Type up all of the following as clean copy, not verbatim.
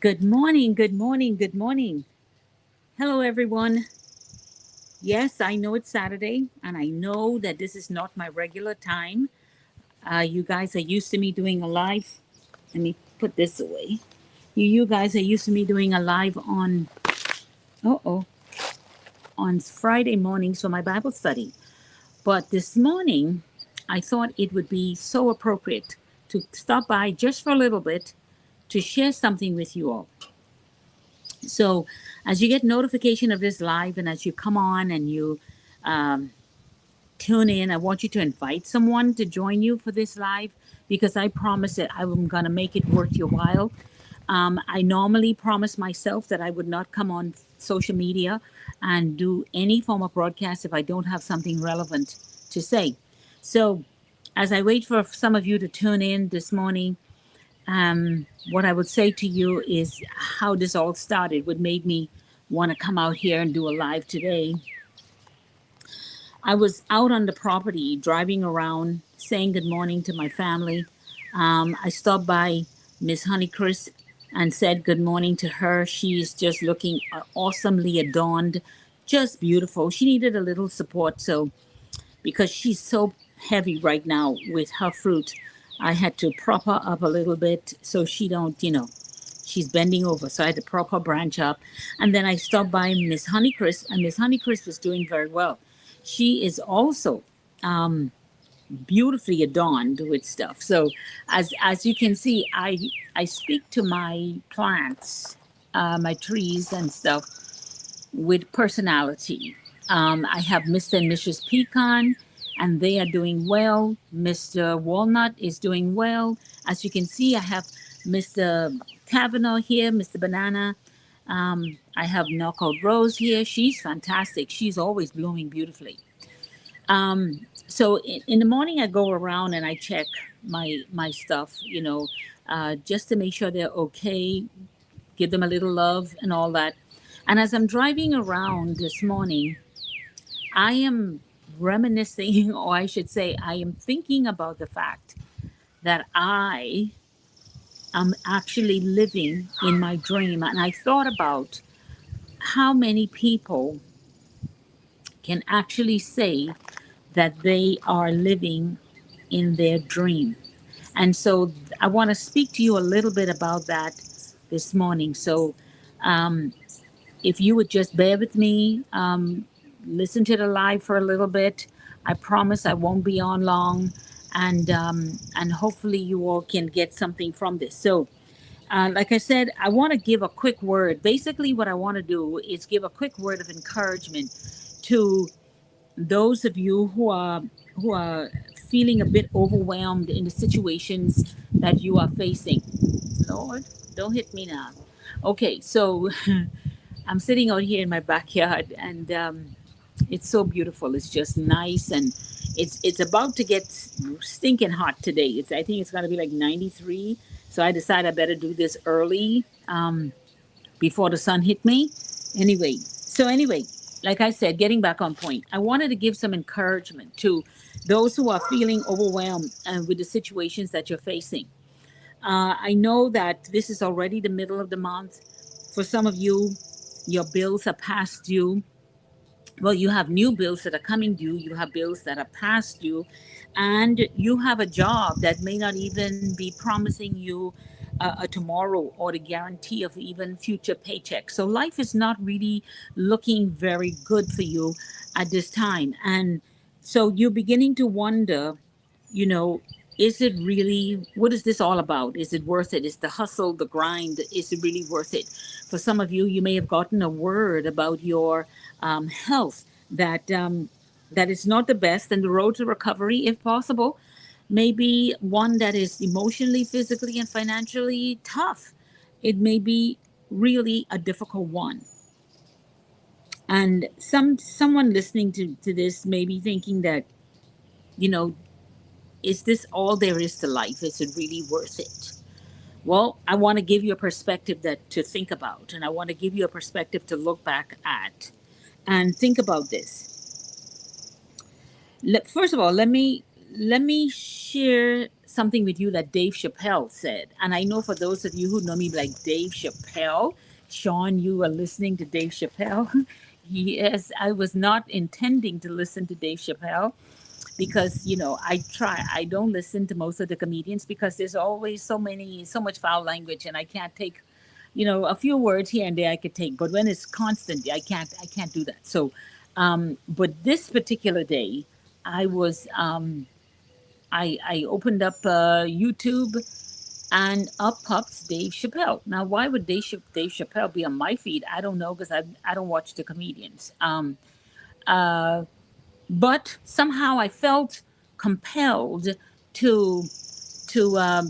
Good morning, good morning, good morning. Hello, everyone. Yes, I know it's Saturday, and I know that this is not my regular time. You guys are used to me doing a live. Let me put this away. You guys are used to me doing a live oh, on Friday mornings for my Bible study. But this morning, I thought it would be so appropriate to stop by just for a little bit to share something with you all. So, as you get notification of this live, and as you come on and you um, tune in, I want you to invite someone to join you for this live because I promise that I'm going to make it worth your while. I normally promise myself that I would not come on social media and do any form of broadcast if I don't have something relevant to say. So, as I wait for some of you to tune in this morning, what I would say to you is how this all started. What made me want to come out here and do a live today. I was out on the property driving around saying good morning to my family. I stopped by Miss Honeycrisp and said good morning to her. She's just looking awesomely adorned, just beautiful. She needed a little support, so because she's so heavy right now with her fruit, I had to prop her up a little bit so she don't, she's bending over. So I had to prop her branch up. And then I stopped by Miss Honeycrisp, and Miss Honeycrisp is doing very well. She is also beautifully adorned with stuff. So as you can see, I speak to my plants, my trees and stuff with personality. I have Mr. and Mrs. Pecan, and they are doing well. Mr. Walnut is doing well. As you can see, I have Mr. Kavanaugh here, Mr. Banana. I have Knockout Rose here. She's fantastic. She's always blooming beautifully. So in the morning, I go around and I check my stuff, just to make sure they're okay, give them a little love and all that. And as I'm driving around this morning, I am reminiscing, or I should say, I am thinking about the fact that I am actually living in my dream. And I thought about how many people can actually say that they are living in their dream. And so I want to speak to you a little bit about that this morning. So um, if you would just bear with me, listen to the live for a little bit. I promise I won't be on long, and hopefully you all can get something from this. So, like I said, I want to give a quick word. Basically, what I want to do is give a quick word of encouragement to those of you who are feeling a bit overwhelmed in the situations that you are facing. Lord, don't hit me now. Okay, so I'm sitting out here in my backyard, and it's so beautiful. It's just nice, and it's about to get stinking hot today. I think it's gonna be like 93. So I decided I better do this early, before the sun hit me. Anyway, like I said, getting back on point, I wanted to give some encouragement to those who are feeling overwhelmed with the situations that you're facing. I know that this is already the middle of the month. For some of you, your bills are past due. Well, you have new bills that are coming due, you have bills that are past due, and you have a job that may not even be promising you a tomorrow or the guarantee of even future paychecks. So life is not really looking very good for you at this time. And so you're beginning to wonder, you know, is it really, what is this all about? Is it worth it? Is the hustle, the grind, is it really worth it? For some of you, you may have gotten a word about your health that is not the best, and the road to recovery, if possible, may be one that is emotionally, physically, and financially tough. It may be really a difficult one. And someone listening to this may be thinking that, you know, is this all there is to life? Is it really worth it? Well, I want to give you a perspective that to think about, and I want to give you a perspective to look back at and think about this. First of all, let me share something with you that Dave Chappelle said. And I know for those of you who know me like Dave Chappelle, Sean, you are listening to Dave Chappelle. Yes, I was not intending to listen to Dave Chappelle because, I don't listen to most of the comedians because there's always so much foul language, and I can't take, a few words here and there I could take, but when it's constant, I can't do that. So, but this particular day, I was, I opened up YouTube, and up pops Dave Chappelle. Now, why would Dave Chappelle be on my feed? I don't know because I don't watch the comedians. Uh, but somehow I felt compelled to to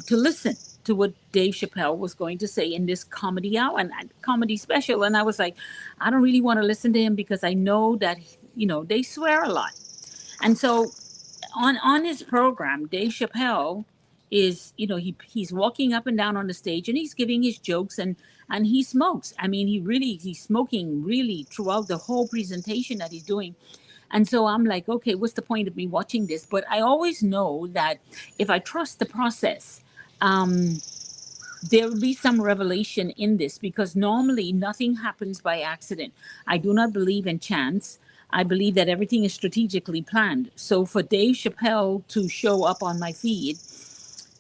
listen to what Dave Chappelle was going to say in this comedy hour and comedy special, and I was like, I don't really want to listen to him because I know that they swear a lot, and so on his program, Dave Chappelle is, he's walking up and down on the stage and he's giving his jokes, and he smokes. I mean, he's smoking really throughout the whole presentation that he's doing. And so I'm like, okay, what's the point of me watching this? But I always know that if I trust the process, um, there will be some revelation in this because normally nothing happens by accident. I do not believe in chance. I believe that everything is strategically planned. So for Dave Chappelle to show up on my feed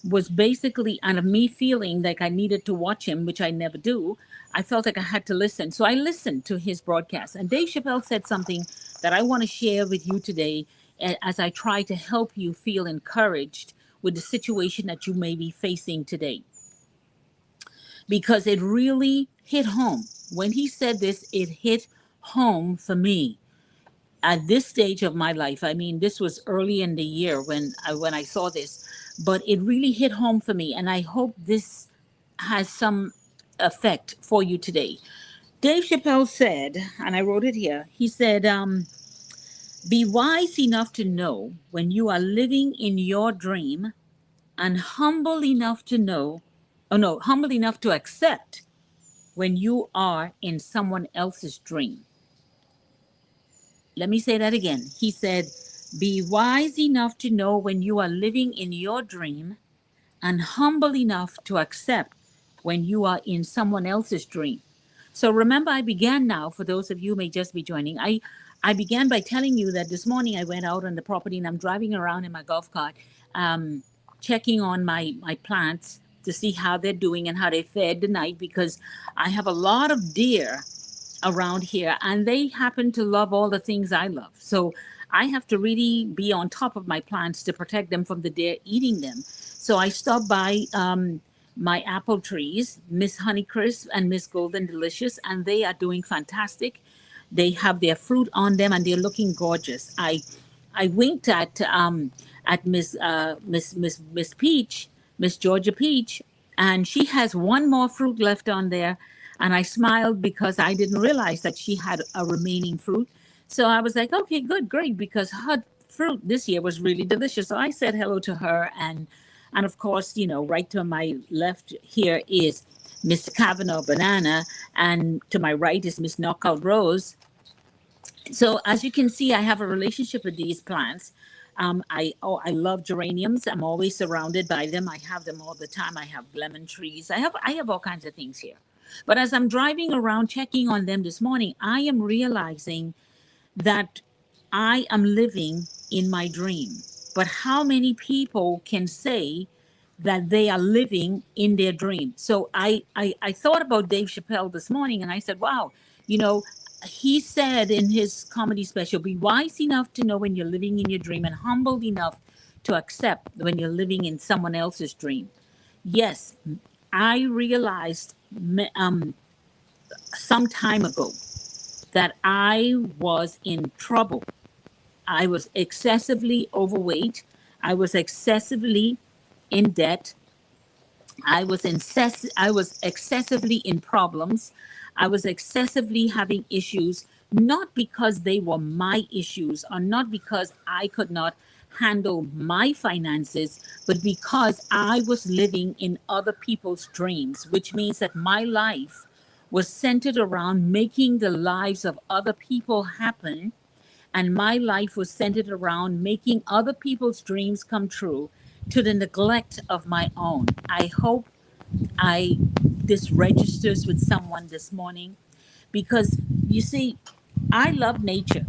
was basically out of me feeling like I needed to watch him, which I never do. I felt like I had to listen. So I listened to his broadcast. And Dave Chappelle said something that I want to share with you today as I try to help you feel encouraged with the situation that you may be facing today. Because it really hit home. When he said this, it hit home for me at this stage of my life. I mean, this was early in the year when I saw this, but it really hit home for me, and I hope this has some effect for you today. Dave Chappelle said, and I wrote it here. He said, "Be wise enough to know when you are living in your dream, and humble enough to know, oh no, humble enough to accept when you are in someone else's dream." Let me say that again. He said, "Be wise enough to know when you are living in your dream, and humble enough to accept when you are in someone else's dream." So remember, I began now, for those of you who may just be joining, I began by telling you that this morning I went out on the property and I'm driving around in my golf cart, um, checking on my plants to see how they're doing and how they fared the night because I have a lot of deer around here and they happen to love all the things I love. So I have to really be on top of my plants to protect them from the deer eating them. So I stopped by my apple trees, Miss Honeycrisp and Miss Golden Delicious, and they are doing fantastic. They have their fruit on them and they're looking gorgeous. I winked at Miss Peach, Miss Georgia Peach, and she has one more fruit left on there. And I smiled because I didn't realize that she had a remaining fruit. So I was like, okay, good, great, because her fruit this year was really delicious. So I said hello to her, and of course, right to my left here is Miss Kavanaugh Banana, and to my right is Miss Knockout Rose. So as you can see, I have a relationship with these plants. I love geraniums. I'm always surrounded by them. I have them all the time. I have lemon trees. I have all kinds of things here. But as I'm driving around checking on them this morning, I am realizing that I am living in my dream. But how many people can say that they are living in their dream? So I thought about Dave Chappelle this morning and I said, wow, you know, he said in his comedy special, be wise enough to know when you're living in your dream and humble enough to accept when you're living in someone else's dream. Yes, I realized some time ago that I was in trouble. I was excessively overweight. I was excessively in debt. I was excessively in problems. I was excessively having issues, not because they were my issues or not because I could not handle my finances, but because I was living in other people's dreams, which means that my life was centered around making the lives of other people happen, and my life was centered around making other people's dreams come true, to the neglect of my own. I hope I this registers with someone this morning, because you see, I love nature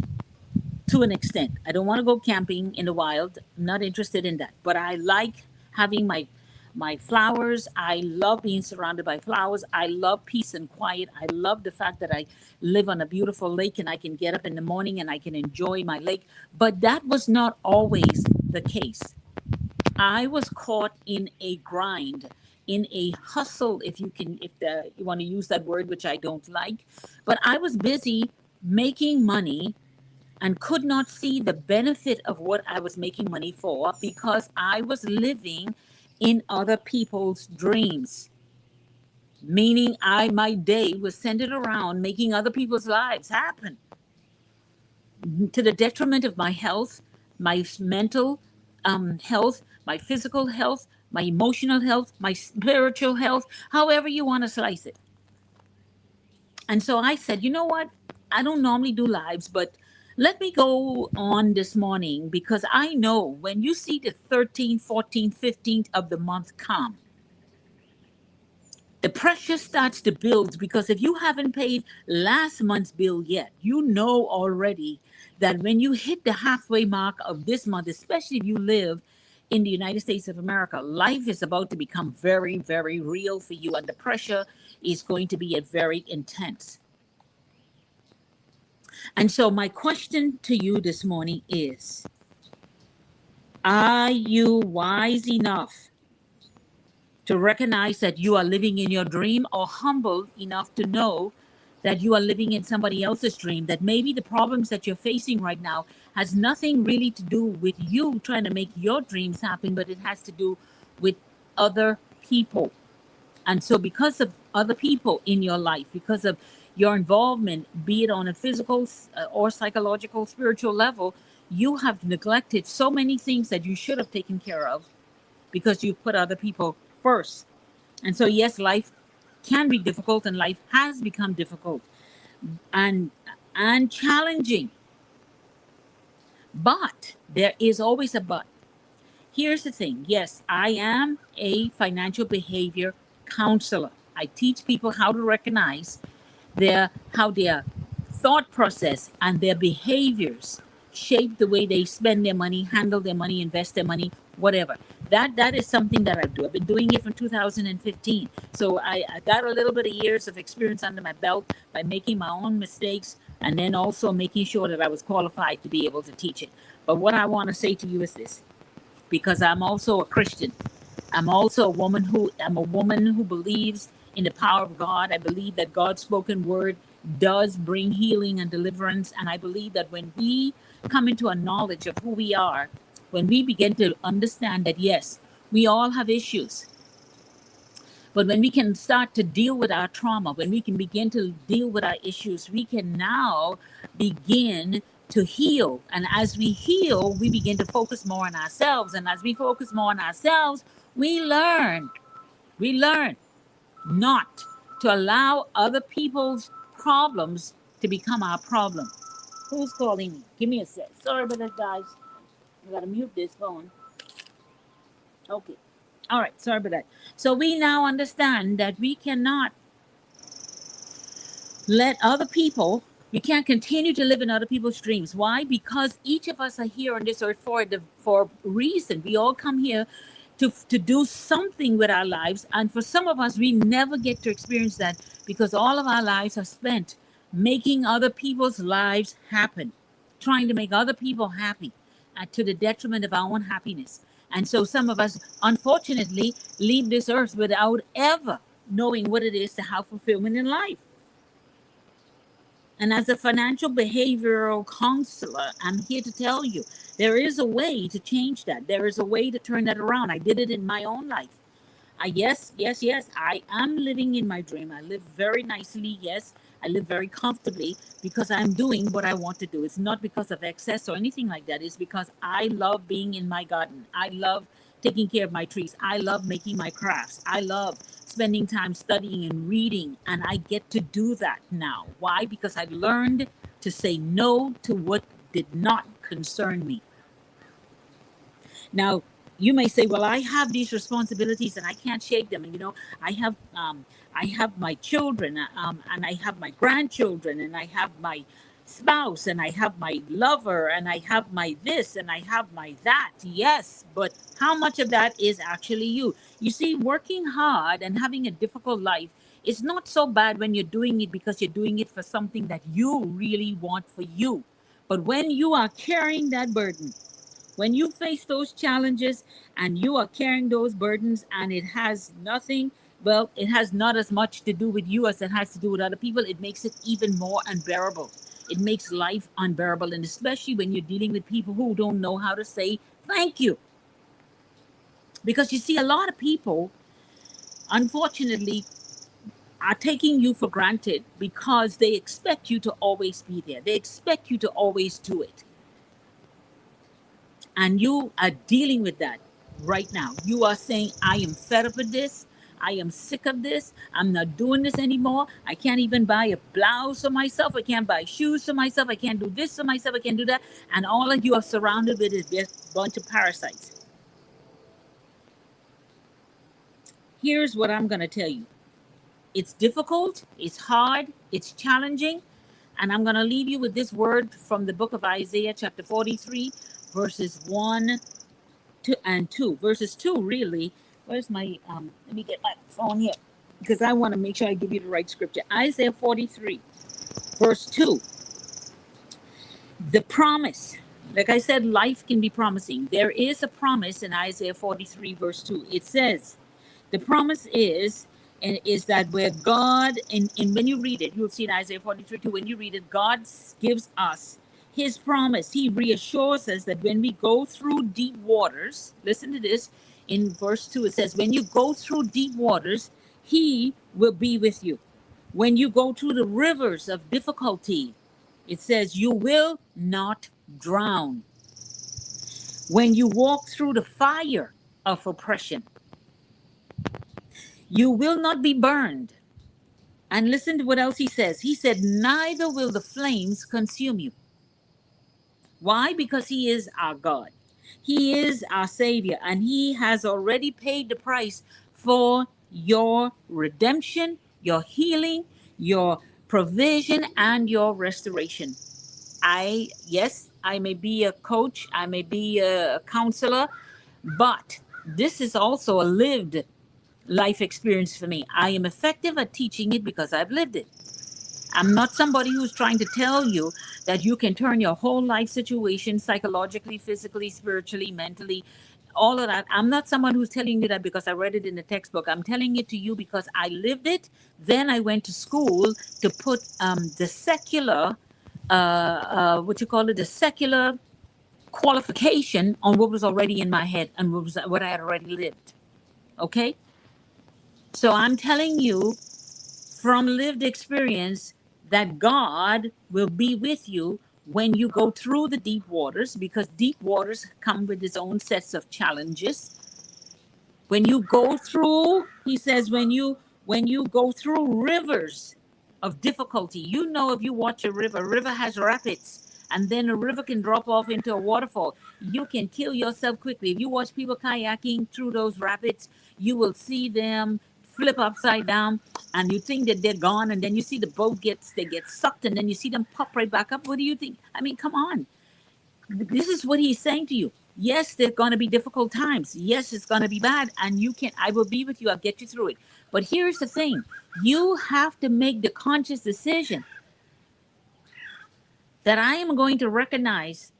to an extent. I don't want to go camping in the wild. I'm not interested in that. But I like having my flowers. I love being surrounded by flowers. I love peace and quiet. I love the fact that I live on a beautiful lake and I can get up in the morning and I can enjoy my lake. But that was not always the case. I was caught in a grind, in a hustle, if you can, if you want to use that word, which I don't like. But I was busy making money and could not see the benefit of what I was making money for, because I was living in other people's dreams. Meaning my day was centered around making other people's lives happen, to the detriment of my health, my mental health, my physical health, my emotional health, my spiritual health, however you want to slice it. And so I said, you know what? I don't normally do lives, but let me go on this morning, because I know when you see the 13th, 14th, 15th of the month come, the pressure starts to build, because if you haven't paid last month's bill yet, you know already that when you hit the halfway mark of this month, especially if you live in the United States of America, life is about to become very, very real for you, and the pressure is going to be very intense. And so, my question to you this morning is, are you wise enough to recognize that you are living in your dream, or humble enough to know that you are living in somebody else's dream? That maybe the problems that you're facing right now has nothing really to do with you trying to make your dreams happen, but it has to do with other people. And so, because of other people in your life, because of your involvement, be it on a physical or psychological, spiritual level, you have neglected so many things that you should have taken care of, because you've put other people first. And so, yes, life can be difficult, and life has become difficult and challenging. But there is always a but. Here's the thing. Yes, I am a financial behavior counselor. I teach people how to recognize how their thought process and their behaviors shape the way they spend their money, handle their money, invest their money, whatever. That is something that I do. I've been doing it from 2015. So I got a little bit of years of experience under my belt by making my own mistakes, and then also making sure that I was qualified to be able to teach it. But what I want to say to you is this, because I'm also a Christian. I'm also I'm a woman who believes in the power of God. I believe that God's spoken word does bring healing and deliverance. And I believe that when we come into a knowledge of who we are, when we begin to understand that, yes, we all have issues, but when we can start to deal with our trauma, when we can begin to deal with our issues, we can now begin to heal. And as we heal, we begin to focus more on ourselves. And as we focus more on ourselves, we learn not to allow other people's problems to become our problem. Who's calling me? Give me a sec. Sorry about that, guys. I gotta mute this phone. Okay. All right. Sorry about that. So we now understand that we cannot let other people, we can't continue to live in other people's dreams. Why? Because each of us are here on this earth for a reason. We all come here to do something with our lives. And for some of us, we never get to experience that, because all of our lives are spent making other people's lives happen, trying to make other people happy, to the detriment of our own happiness. And so some of us, unfortunately, leave this earth without ever knowing what it is to have fulfillment in life. And as a financial behavioral counselor, I'm here to tell you, there is a way to change that. There is a way to turn that around. I did it in my own life. Yes, I am living in my dream. I live very nicely. Yes, I live very comfortably, because I'm doing what I want to do. It's not because of excess or anything like that. It's because I love being in my garden. I love taking care of my trees. I love making my crafts. I love spending time studying and reading. And I get to do that now. Why? Because I learned to say no to what did not concern me. Now, you may say, well, I have these responsibilities and I can't shake them. And, I have my children, and I have my grandchildren, and I have my spouse, and I have my lover, and I have my this, and I have my that. Yes, but how much of that is actually you? You see, working hard and having a difficult life is not so bad when you're doing it because you're doing it for something that you really want for you. But when you are carrying that burden, when you face those challenges and you are carrying those burdens, and it has nothing, well, it has not as much to do with you as it has to do with other people, it makes it even more unbearable. It makes life unbearable. And especially when you're dealing with people who don't know how to say thank you. Because you see, a lot of people, unfortunately, are taking you for granted because they expect you to always be there. They expect you to always do it. And you are dealing with that right now. You are saying, I am fed up with this. I am sick of this. I'm not doing this anymore. I can't even buy a blouse for myself. I can't buy shoes for myself. I can't do this for myself. I can't do that. And all of you are surrounded with is just a bunch of parasites. Here's what I'm going to tell you. It's difficult. It's hard. It's challenging. And I'm going to leave you with this word from the book of Isaiah, chapter 43, verses 1 and 2. Verses 2, really. Where's my, let me get my phone here, because I want to make sure I give you the right scripture. Isaiah 43, verse 2. The promise. Like I said, life can be promising. There is a promise in Isaiah 43, verse 2. It says, the promise is, and is that where God, and when you read it, you'll see in Isaiah 43, 2, when you read it, God gives us his promise. He reassures us that when we go through deep waters, listen to this, in verse 2, it says, when you go through deep waters, he will be with you. When you go through the rivers of difficulty, it says, you will not drown. When you walk through the fire of oppression, you will not be burned. And listen to what else he says. He said, neither will the flames consume you. Why? Because he is our God. He is our Savior, and he has already paid the price for your redemption, your healing, your provision, and your restoration. Yes, I may be a coach, I may be a counselor, but this is also a lived life experience for me. I am effective at teaching it because I've lived it. I'm not somebody who's trying to tell you that you can turn your whole life situation psychologically, physically, spiritually, mentally, all of that. I'm not someone who's telling you that because I read it in the textbook. I'm telling it to you because I lived it. Then I went to school to put the secular, the secular qualification on what was already in my head and what I had already lived. Okay? So I'm telling you from lived experience that God will be with you when you go through the deep waters, because deep waters come with its own sets of challenges. When you go through, he says, when you go through rivers of difficulty, if you watch a river has rapids, and then a river can drop off into a waterfall. You can kill yourself quickly. If you watch people kayaking through those rapids, you will see them flip upside down, and you think that they're gone, and then you see the boat get sucked, and then you see them pop right back up. What do you think? I mean, come on. This is what he's saying to you. Yes, there's going to be difficult times. Yes, it's going to be bad, and I will be with you. I'll get you through it. But here's the thing. You have to make the conscious decision that I am going to recognize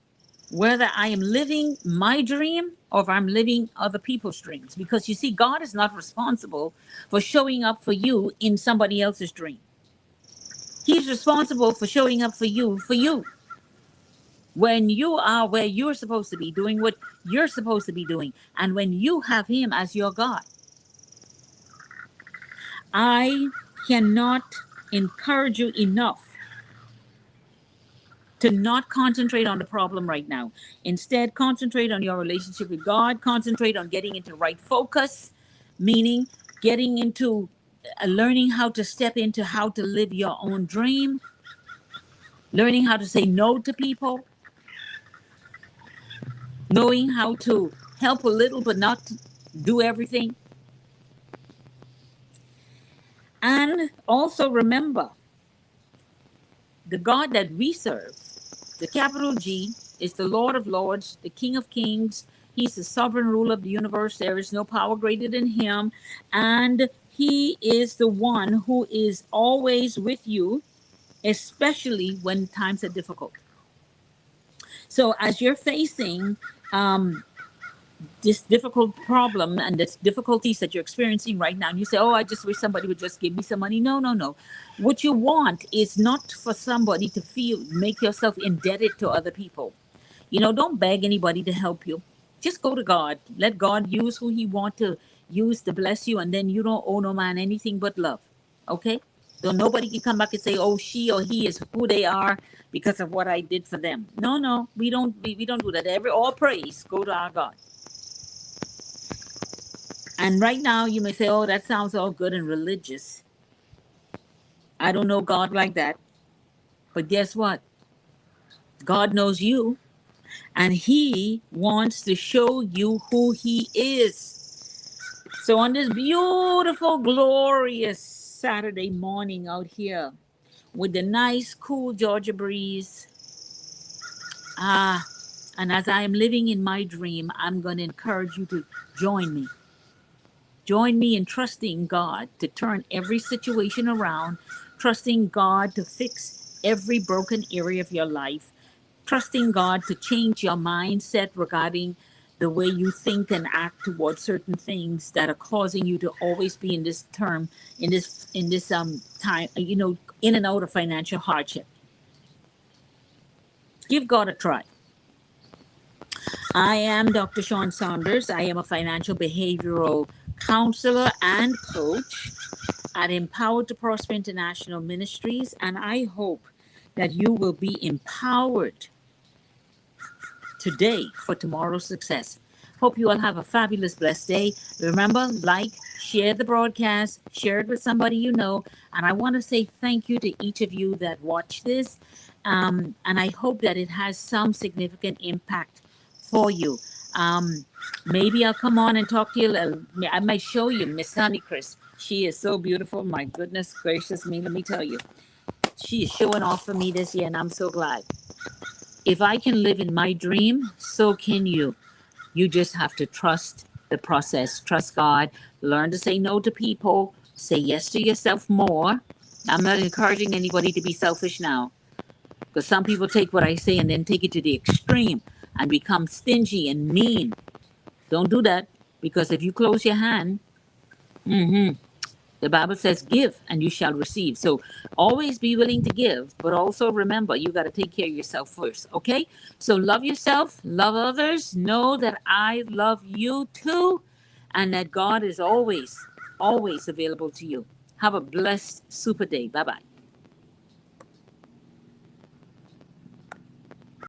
whether I am living my dream or if I'm living other people's dreams. Because you see, God is not responsible for showing up for you in somebody else's dream. He's responsible for showing up for you, when you are where you're supposed to be, doing what you're supposed to be doing, and when you have him as your God. I cannot encourage you enough to not concentrate on the problem right now. Instead, concentrate on your relationship with God. Concentrate on getting into right focus, meaning getting into learning how to step into how to live your own dream, learning how to say no to people, knowing how to help a little, but not do everything. And also remember, the God that we serve, the capital G, is the Lord of Lords, the King of Kings. He's the sovereign ruler of the universe. There is no power greater than him. And he is the one who is always with you, especially when times are difficult. So as you're facing this difficult problem and the difficulties that you're experiencing right now, and you say, oh, I just wish somebody would just give me some money. No, no, no. What you want is not for somebody to make yourself indebted to other people. Don't beg anybody to help you. Just go to God. Let God use who he want to use to bless you, and then you don't owe no man anything but love. Okay? So nobody can come back and say, oh, she or he is who they are because of what I did for them. No, no, we don't do that. All praise go to our God. And right now you may say, oh, that sounds all good and religious. I don't know God like that. But guess what? God knows you, and he wants to show you who he is. So on this beautiful, glorious Saturday morning out here with the nice, cool Georgia breeze, and as I am living in my dream, I'm going to encourage you to join me. Join me in trusting God to turn every situation around, trusting God to fix every broken area of your life, trusting God to change your mindset regarding the way you think and act towards certain things that are causing you to always be in this time, time, in and out of financial hardship. Give God a try. I am Dr. Sean Saunders. I am a financial behavioral counselor and coach at Empowered to Prosper International Ministries, and I hope that you will be empowered today for tomorrow's success. Hope you all have a fabulous, blessed day. Remember, share the broadcast, share it with somebody you know. And I want to say thank you to each of you that watch this. And I hope that it has some significant impact for you. Maybe I'll come on and talk to you. I might show you Miss Honeycrisp. She is so beautiful. My goodness gracious me, let me tell you. She is showing off for me this year, and I'm so glad. If I can live in my dream, so can you. You just have to trust the process, trust God, learn to say no to people, say yes to yourself more. I'm not encouraging anybody to be selfish now, because some people take what I say and then take it to the extreme and become stingy and mean. Don't do that, because if you close your hand, the Bible says, give and you shall receive. So always be willing to give, but also remember, you got to take care of yourself first. Okay? So love yourself, love others, know that I love you too, and that God is always, always available to you. Have a blessed, super day. Bye bye.